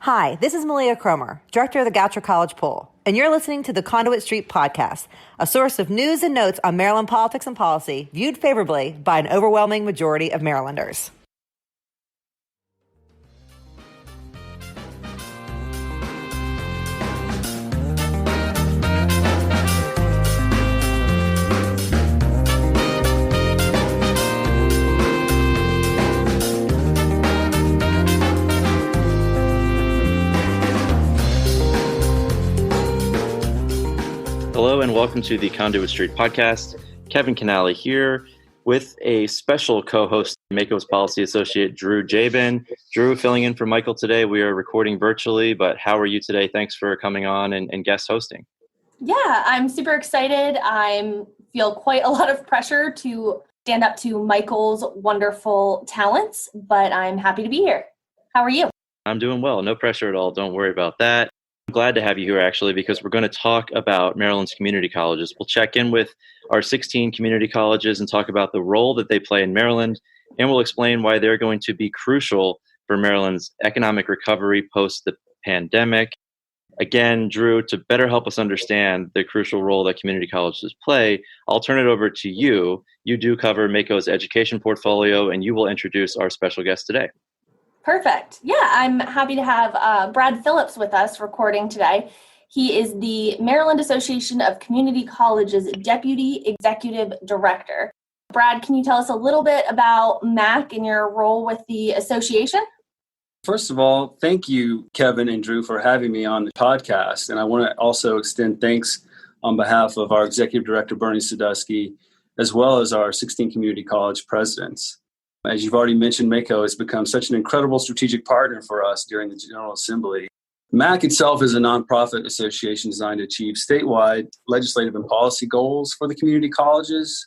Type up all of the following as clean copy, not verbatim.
Hi, this is Malia Cromer, Director of the Goucher College Poll, and you're listening to the Conduit Street Podcast, a source of news and notes on Maryland politics and policy viewed favorably by an overwhelming majority of Marylanders. Hello and welcome to the Conduit Street Podcast. Kevin Kinnally here with a special co-host, MACC's Policy Associate, Drew Jabin. Drew, filling in for Michael today. We are recording virtually, but how are you today? Thanks for coming on and guest hosting. Yeah, I'm super excited. I feel quite a lot of pressure to stand up to Michael's wonderful talents, but I'm happy to be here. How are you? I'm doing well. No pressure at all. Don't worry about that. I'm glad to have you here, actually, because we're going to talk about Maryland's community colleges. We'll check in with our 16 community colleges and talk about the role that they play in Maryland, and we'll explain why they're going to be crucial for Maryland's economic recovery post the pandemic. Again, Drew, to better help us understand the crucial role that community colleges play, I'll turn it over to you. You do cover MACC's education portfolio, and you will introduce our special guest today. Perfect. Yeah, I'm happy to have Brad Phillips with us recording today. He is the Maryland Association of Community Colleges Deputy Executive Director. Brad, can you tell us a little bit about MACC and your role with the association? First of all, thank you, Kevin and Drew, for having me on the podcast. And I want to also extend thanks on behalf of our Executive Director, Bernie Sadusky, as well as our 16 community college presidents. As you've already mentioned, MACC has become such an incredible strategic partner for us during the General Assembly. MACC itself is a nonprofit association designed to achieve statewide legislative and policy goals for the community colleges.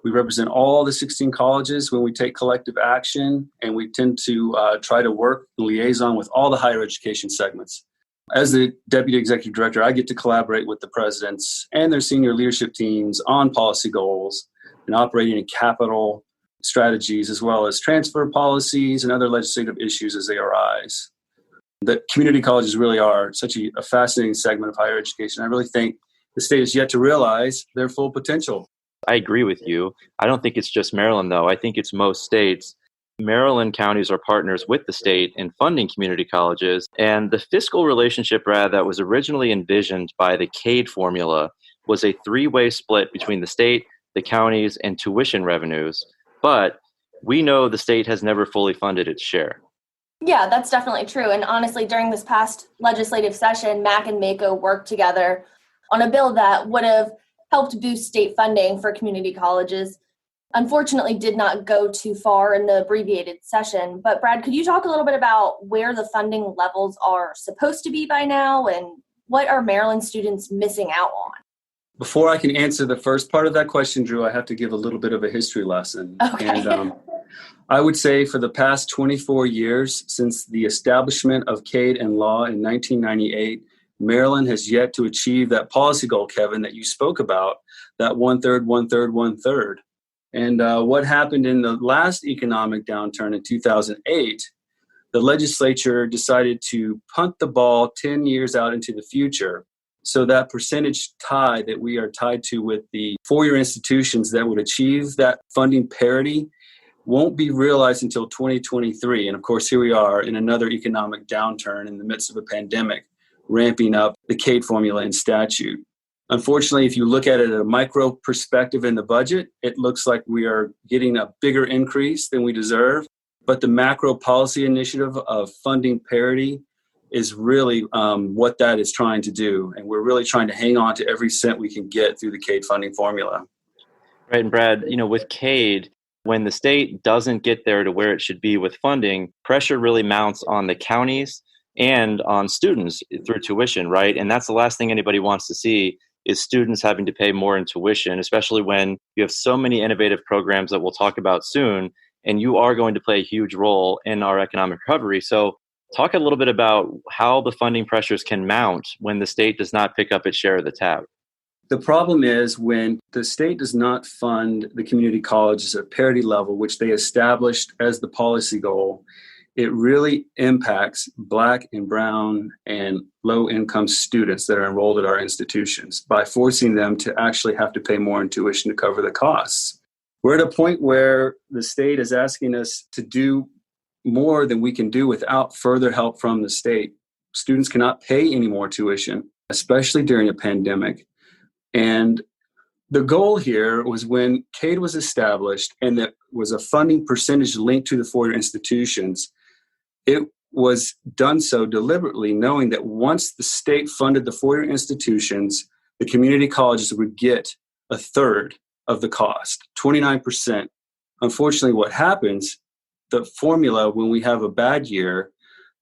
We represent all the 16 colleges when we take collective action, and we tend to try to work in liaison with all the higher education segments. As the Deputy Executive Director, I get to collaborate with the presidents and their senior leadership teams on policy goals and operating in capital strategies, as well as transfer policies and other legislative issues as they arise. The community colleges really are such a fascinating segment of higher education. I really think the state is yet to realize their full potential. I agree with you. I don't think it's just Maryland, though. I think it's most states. Maryland counties are partners with the state in funding community colleges. And the fiscal relationship, Brad, that was originally envisioned by the CADE formula was a three-way split between the state, the counties, and tuition revenues. But we know the state has never fully funded its share. Yeah, that's definitely true. And honestly, during this past legislative session, MACC and MACC worked together on a bill that would have helped boost state funding for community colleges. Unfortunately, did not go too far in the abbreviated session. But Brad, could you talk a little bit about where the funding levels are supposed to be by now and what are Maryland students missing out on? Before I can answer the first part of that question, Drew, I have to give a little bit of a history lesson. Okay. And I would say for the past 24 years, since the establishment of CADE and law in 1998, Maryland has yet to achieve that policy goal, Kevin, that you spoke about, that one-third, one-third, one-third. And what happened in the last economic downturn in 2008, the legislature decided to punt the ball 10 years out into the future. So that percentage tie that we are tied to with the four-year institutions that would achieve that funding parity won't be realized until 2023. And of course, here we are in another economic downturn in the midst of a pandemic, ramping up the CADE formula and statute. Unfortunately, if you look at it at a micro perspective in the budget, it looks like we are getting a bigger increase than we deserve. But the macro policy initiative of funding parity is really what that is trying to do. And we're really trying to hang on to every cent we can get through the CADE funding formula. Right. And Brad, with CADE, when the state doesn't get there to where it should be with funding, pressure really mounts on the counties and on students through tuition, right? And that's the last thing anybody wants to see is students having to pay more in tuition, especially when you have so many innovative programs that we'll talk about soon, and you are going to play a huge role in our economic recovery. So talk a little bit about how the funding pressures can mount when the state does not pick up its share of the tab. The problem is when the state does not fund the community colleges at parity level, which they established as the policy goal, it really impacts Black and brown and low-income students that are enrolled at our institutions by forcing them to actually have to pay more in tuition to cover the costs. We're at a point where the state is asking us to do more than we can do without further help from the state. Students cannot pay any more tuition, especially during a pandemic. And the goal here was when CADE was established and there was a funding percentage linked to the four-year institutions, it was done so deliberately, knowing that once the state funded the four-year institutions, the community colleges would get a third of the cost, 29%. Unfortunately, what happens, the formula, when we have a bad year,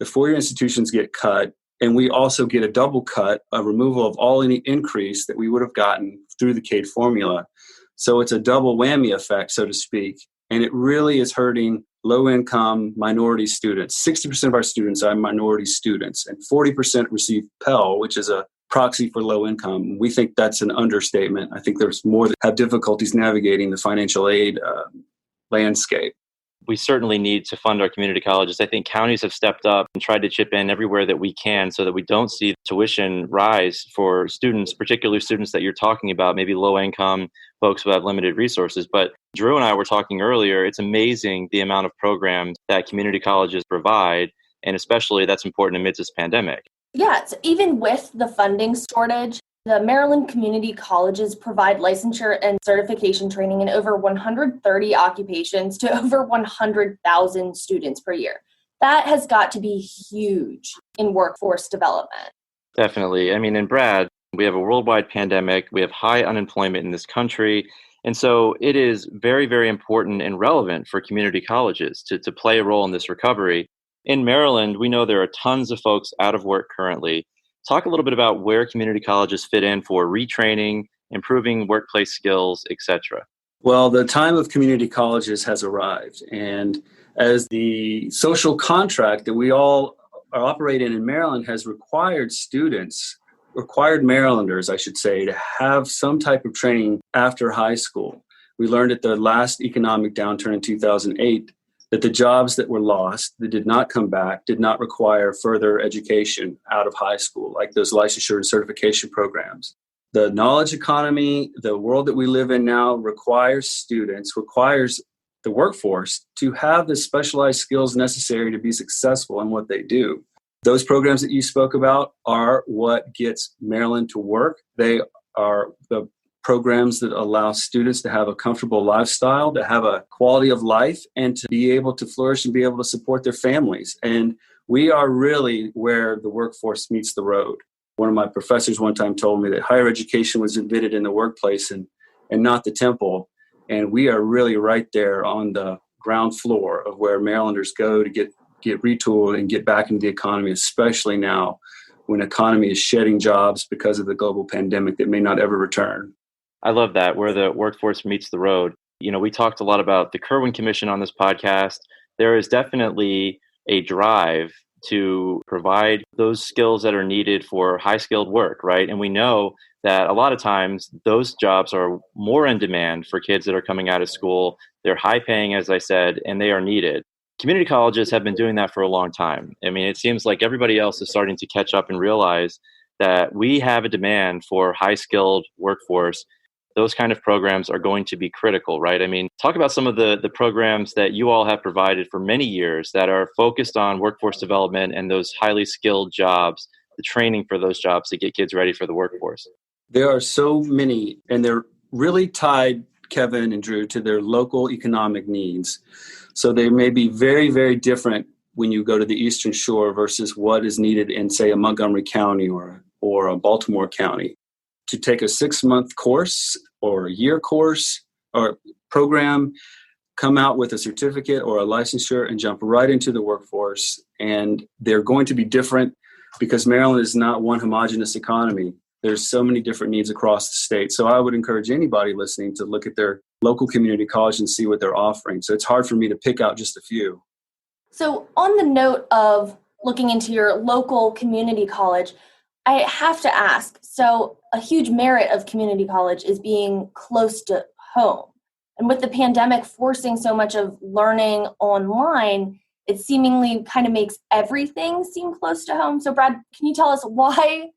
the four-year institutions get cut, and we also get a double cut, a removal of all any increase that we would have gotten through the CADE formula. So it's a double whammy effect, so to speak. And it really is hurting low-income minority students. 60% of our students are minority students, and 40% receive Pell, which is a proxy for low income. We think that's an understatement. I think there's more that have difficulties navigating the financial aid landscape. We certainly need to fund our community colleges. I think counties have stepped up and tried to chip in everywhere that we can so that we don't see tuition rise for students, particularly students that you're talking about, maybe low income folks who have limited resources. But Drew and I were talking earlier, it's amazing the amount of programs that community colleges provide, and especially that's important amidst this pandemic. Yeah, so even with the funding shortage, the Maryland community colleges provide licensure and certification training in over 130 occupations to over 100,000 students per year. That has got to be huge in workforce development. Definitely. I mean, and Brad, we have a worldwide pandemic. We have high unemployment in this country. And so it is very, very important and relevant for community colleges to play a role in this recovery. In Maryland, we know there are tons of folks out of work currently. Talk a little bit about where community colleges fit in for retraining, improving workplace skills, etc. Well, the time of community colleges has arrived. And as the social contract that we all are operating in Maryland has required Marylanders, I should say, to have some type of training after high school. We learned at the last economic downturn in 2008 that the jobs that were lost, that did not come back, did not require further education out of high school, like those licensure and certification programs. The knowledge economy, the world that we live in now requires the workforce to have the specialized skills necessary to be successful in what they do. Those programs that you spoke about are what gets Maryland to work. They are the programs that allow students to have a comfortable lifestyle, to have a quality of life, and to be able to flourish and be able to support their families. And we are really where the workforce meets the road. One of my professors one time told me that higher education was invented in the workplace and not the temple. And we are really right there on the ground floor of where Marylanders go to get retooled and get back into the economy, especially now when the economy is shedding jobs because of the global pandemic that may not ever return. I love that, where the workforce meets the road. You know, we talked a lot about the Kirwan Commission on this podcast. There is definitely a drive to provide those skills that are needed for high-skilled work, right? And we know that a lot of times those jobs are more in demand for kids that are coming out of school. They're high-paying, as I said, and they are needed. Community colleges have been doing that for a long time. I mean, it seems like everybody else is starting to catch up and realize that we have a demand for high-skilled workforce. Those kind of programs are going to be critical, right? I mean, talk about some of the programs that you all have provided for many years that are focused on workforce development and those highly skilled jobs, the training for those jobs to get kids ready for the workforce. There are so many, and they're really tied, Kevin and Drew, to their local economic needs. So they may be very, very different when you go to the Eastern Shore versus what is needed in, say, a Montgomery County or a Baltimore County. To take a 6-month course or a year course or program, come out with a certificate or a licensure and jump right into the workforce. And they're going to be different because Maryland is not one homogeneous economy. There's so many different needs across the state. So I would encourage anybody listening to look at their local community college and see what they're offering. So it's hard for me to pick out just a few. So on the note of looking into your local community college, I have to ask, so a huge merit of community college is being close to home. And with the pandemic forcing so much of learning online, it seemingly kind of makes everything seem close to home. So Brad, can you tell us why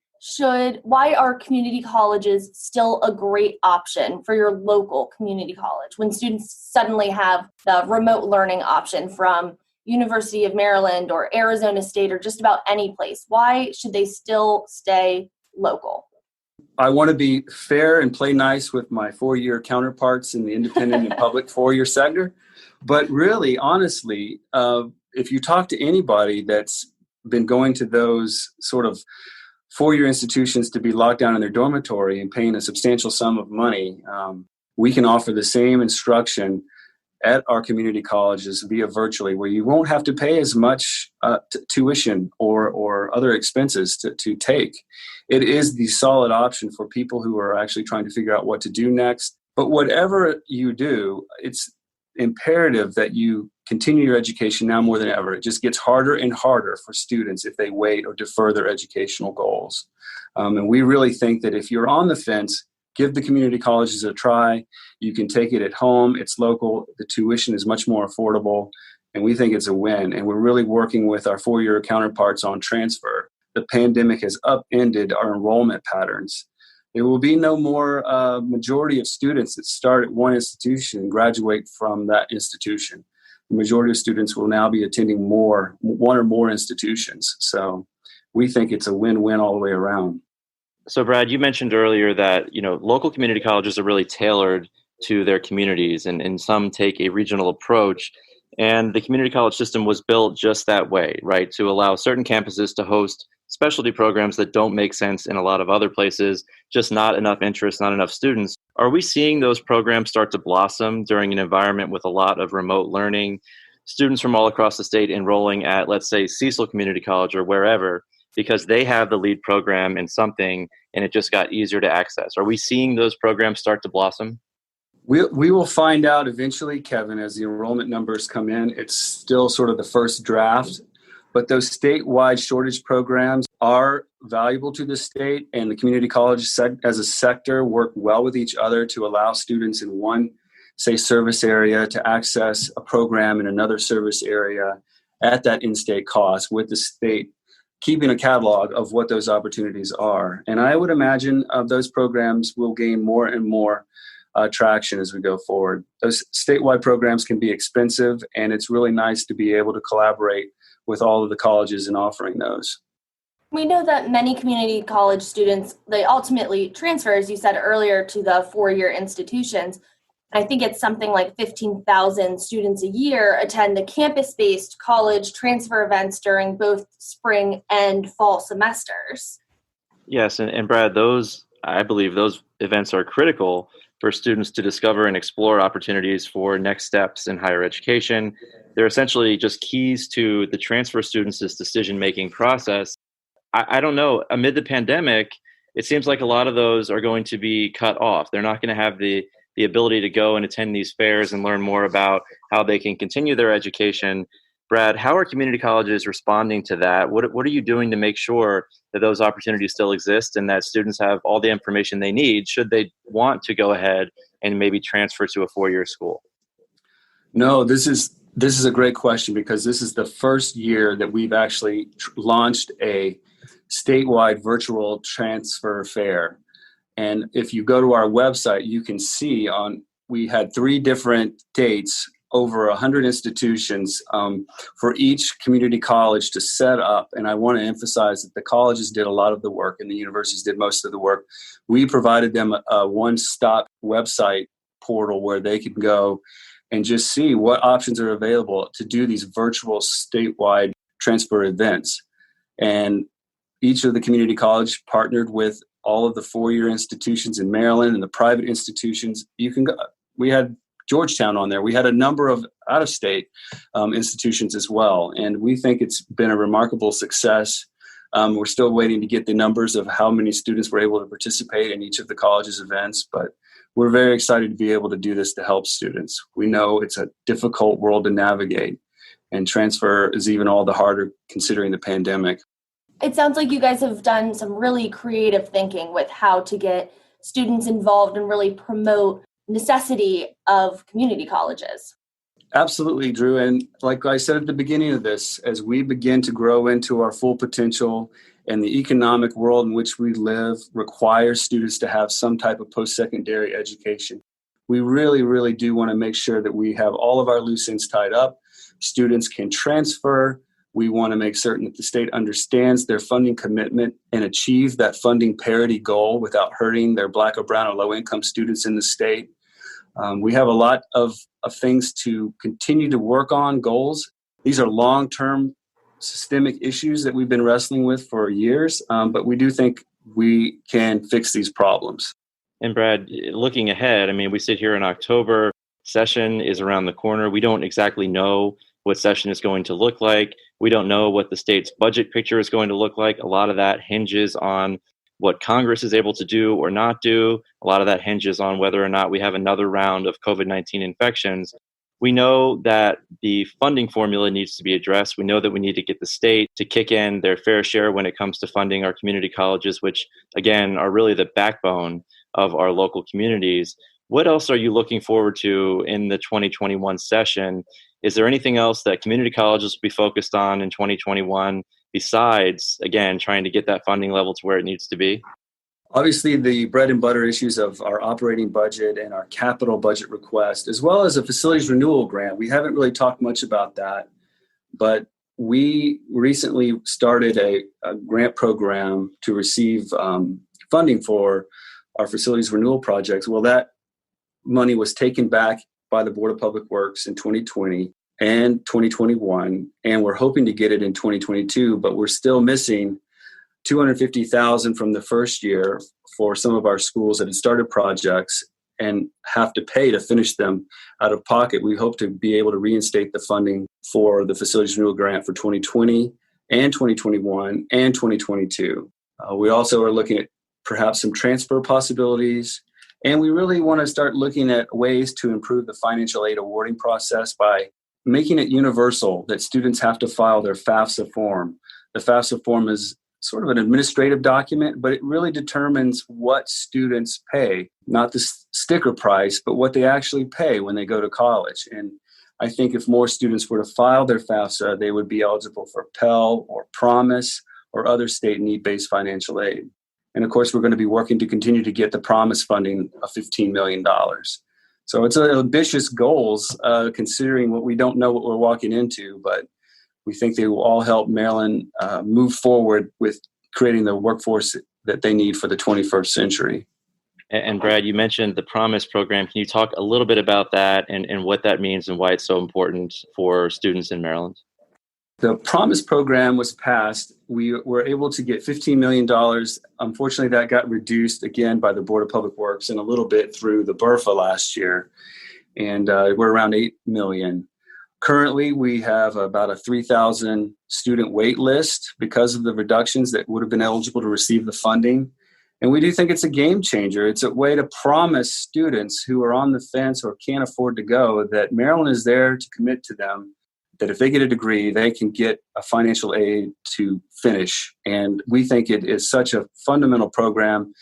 are community colleges still a great option for your local community college when students suddenly have the remote learning option from University of Maryland or Arizona State or just about any place? Why should they still stay local? I want to be fair and play nice with my four-year counterparts in the independent and public four-year sector. But really, honestly, if you talk to anybody that's been going to those sort of four-year institutions to be locked down in their dormitory and paying a substantial sum of money, we can offer the same instruction at our community colleges via virtually, where you won't have to pay as much tuition or other expenses to take. It is the solid option for people who are actually trying to figure out what to do next. But whatever you do, it's imperative that you continue your education now more than ever. It just gets harder and harder for students if they wait or defer their educational goals. And we really think that if you're on the fence, give the community colleges a try. You can take it at home. It's local. The tuition is much more affordable. And we think it's a win. And we're really working with our four-year counterparts on transfer. The pandemic has upended our enrollment patterns. There will be no more majority of students that start at one institution and graduate from that institution. The majority of students will now be attending one or more institutions. So we think it's a win-win all the way around. So Brad, you mentioned earlier that, local community colleges are really tailored to their communities and some take a regional approach. And the community college system was built just that way, right? To allow certain campuses to host specialty programs that don't make sense in a lot of other places, just not enough interest, not enough students. Are we seeing those programs start to blossom during an environment with a lot of remote learning? Students from all across the state enrolling at, let's say, Cecil Community College or wherever, because they have the lead program in something and it just got easier to access. Are we seeing those programs start to blossom? We will find out eventually, Kevin, as the enrollment numbers come in. It's still sort of the first draft, but those statewide shortage programs are valuable to the state, and the community college as a sector work well with each other to allow students in one, say, service area to access a program in another service area at that in-state cost, with the state keeping a catalog of what those opportunities are. And I would imagine those programs will gain more and more traction as we go forward. Those statewide programs can be expensive, and it's really nice to be able to collaborate with all of the colleges in offering those. We know that many community college students, they ultimately transfer, as you said earlier, to the four-year institutions. I think it's something like 15,000 students a year attend the campus-based college transfer events during both spring and fall semesters. Yes, and Brad, I believe those events are critical for students to discover and explore opportunities for next steps in higher education. They're essentially just keys to the transfer students' decision-making process. I don't know, amid the pandemic, it seems like a lot of those are going to be cut off. They're not going to have the ability to go and attend these fairs and learn more about how they can continue their education. Brad, how are community colleges responding to that? What are you doing to make sure that those opportunities still exist and that students have all the information they need should they want to go ahead and maybe transfer to a four-year school? No, this is a great question, because this is the first year that we've actually launched a statewide virtual transfer fair. And if you go to our website, you can see we had 3 different dates, over 100 institutions for each community college to set up. And I want to emphasize that the colleges did a lot of the work and the universities did most of the work. We provided them a one-stop website portal where they could go and just see what options are available to do these virtual statewide transfer events. And each of the community college partnered with all of the four-year institutions in Maryland and the private institutions. You can go. We had Georgetown on there. We had a number of out-of-state institutions as well. And we think it's been a remarkable success. We're still waiting to get the numbers of how many students were able to participate in each of the college's events, but we're very excited to be able to do this to help students. We know it's a difficult world to navigate, and transfer is even all the harder considering the pandemic. It sounds like you guys have done some really creative thinking with how to get students involved and really promote necessity of community colleges. Absolutely, Drew. And like I said at the beginning of this, as we begin to grow into our full potential and the economic world in which we live requires students to have some type of post-secondary education, we really, really do want to make sure that we have all of our loose ends tied up. Students can transfer. We want to make certain that the state understands their funding commitment and achieve that funding parity goal without hurting their Black or brown or low-income students in the state. We have a lot of things to continue to work on, goals. These are long-term systemic issues that we've been wrestling with for years, but we do think we can fix these problems. And Brad, looking ahead, I mean, we sit here in October, session is around the corner. We don't exactly know what session is going to look like. We don't know what the state's budget picture is going to look like. A lot of that hinges on what Congress is able to do or not do. A lot of that hinges on whether or not we have another round of COVID-19 infections. We know that the funding formula needs to be addressed. We know that we need to get the state to kick in their fair share when it comes to funding our community colleges, which, again, are really the backbone of our local communities. What else are you looking forward to in the 2021 session? Is there anything else that community colleges will be focused on in 2021 besides, again, trying to get that funding level to where it needs to be? Obviously, the bread and butter issues of our operating budget and our capital budget request, as well as a facilities renewal grant. We haven't really talked much about that, but we recently started a grant program to receive funding for our facilities renewal projects. Well, that money was taken back by the Board of Public Works in 2020 and 2021, and we're hoping to get it in 2022, but we're still missing $250,000 from the first year for some of our schools that had started projects and have to pay to finish them out of pocket. We hope to be able to reinstate the funding for the facilities renewal grant for 2020 and 2021 and 2022. We also are looking at perhaps some transfer possibilities, and we really want to start looking at ways to improve the financial aid awarding process by making it universal that students have to file their FAFSA form. The FAFSA form is sort of an administrative document, but it really determines what students pay, not the sticker price, but what they actually pay when they go to college. And I think if more students were to file their FAFSA, they would be eligible for Pell or Promise or other state need-based financial aid. And of course, we're going to be working to continue to get the Promise funding of $15 million. So it's ambitious goals, considering what we don't know what we're walking into, but we think they will all help Maryland move forward with creating the workforce that they need for the 21st century. And Brad, you mentioned the Promise program. Can you talk a little bit about that and what that means and why it's so important for students in Maryland? The Promise program was passed. We were able to get $15 million. Unfortunately, that got reduced again by the Board of Public Works and a little bit through the BRFA last year. And we're around $8 million. Currently, we have about a 3,000 student wait list because of the reductions that would have been eligible to receive the funding. And we do think it's a game changer. It's a way to promise students who are on the fence or can't afford to go that Maryland is there to commit to them, that if they get a degree, they can get a financial aid to finish. And we think it is such a fundamental program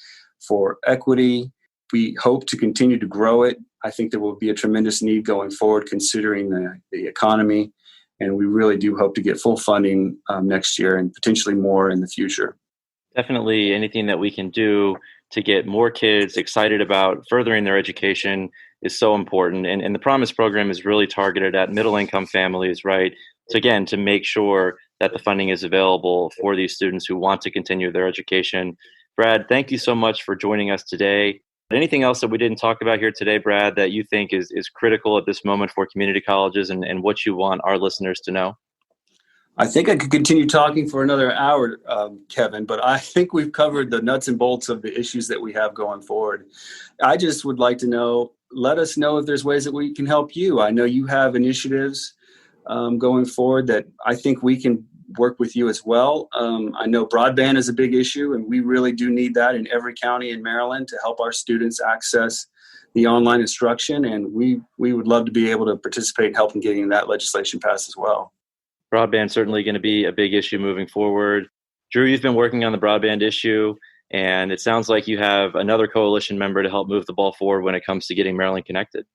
for equity. We hope to continue to grow it. I think there will be a tremendous need going forward considering the economy. And we really do hope to get full funding next year and potentially more in the future. Definitely anything that we can do to get more kids excited about furthering their education is so important. And the Promise program is really targeted at middle-income families, right? So again, to make sure that the funding is available for these students who want to continue their education. Brad, thank you so much for joining us today. Anything else that we didn't talk about here today, Brad, that you think is critical at this moment for community colleges and what you want our listeners to know? I think I could continue talking for another hour, Kevin, but I think we've covered the nuts and bolts of the issues that we have going forward. I just would like to know, let us know if there's ways that we can help you. I know you have initiatives going forward that I think we can work with you as well. I know broadband is a big issue, and we really do need that in every county in Maryland to help our students access the online instruction. And we would love to be able to participate in helping getting that legislation passed as well. Broadband certainly going to be a big issue moving forward. Drew, you've been working on the broadband issue, and it sounds like you have another coalition member to help move the ball forward when it comes to getting Maryland connected.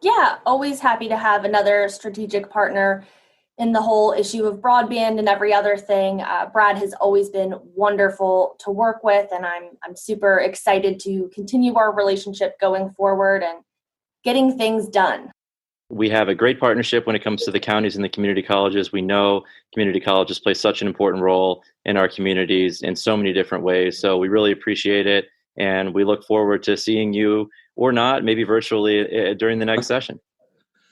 Yeah, always happy to have another strategic partner in the whole issue of broadband and every other thing. Brad has always been wonderful to work with, and I'm super excited to continue our relationship going forward and getting things done. We have a great partnership when it comes to the counties and the community colleges. We know community colleges play such an important role in our communities in so many different ways. So we really appreciate it. And we look forward to seeing you or not, maybe virtually during the next session.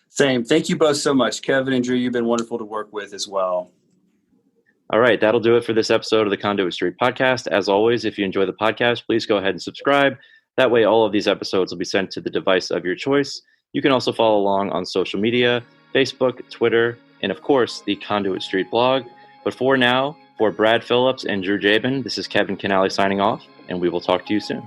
Same. Thank you both so much. Kevin and Drew, you've been wonderful to work with as well. All right, that'll do it for this episode of the Conduit Street Podcast. As always, if you enjoy the podcast, please go ahead and subscribe. That way, all of these episodes will be sent to the device of your choice. You can also follow along on social media, Facebook, Twitter, and of course, the Conduit Street blog. But for now, for Brad Phillips and Drew Jabin, this is Kevin Kinnally signing off, and we will talk to you soon.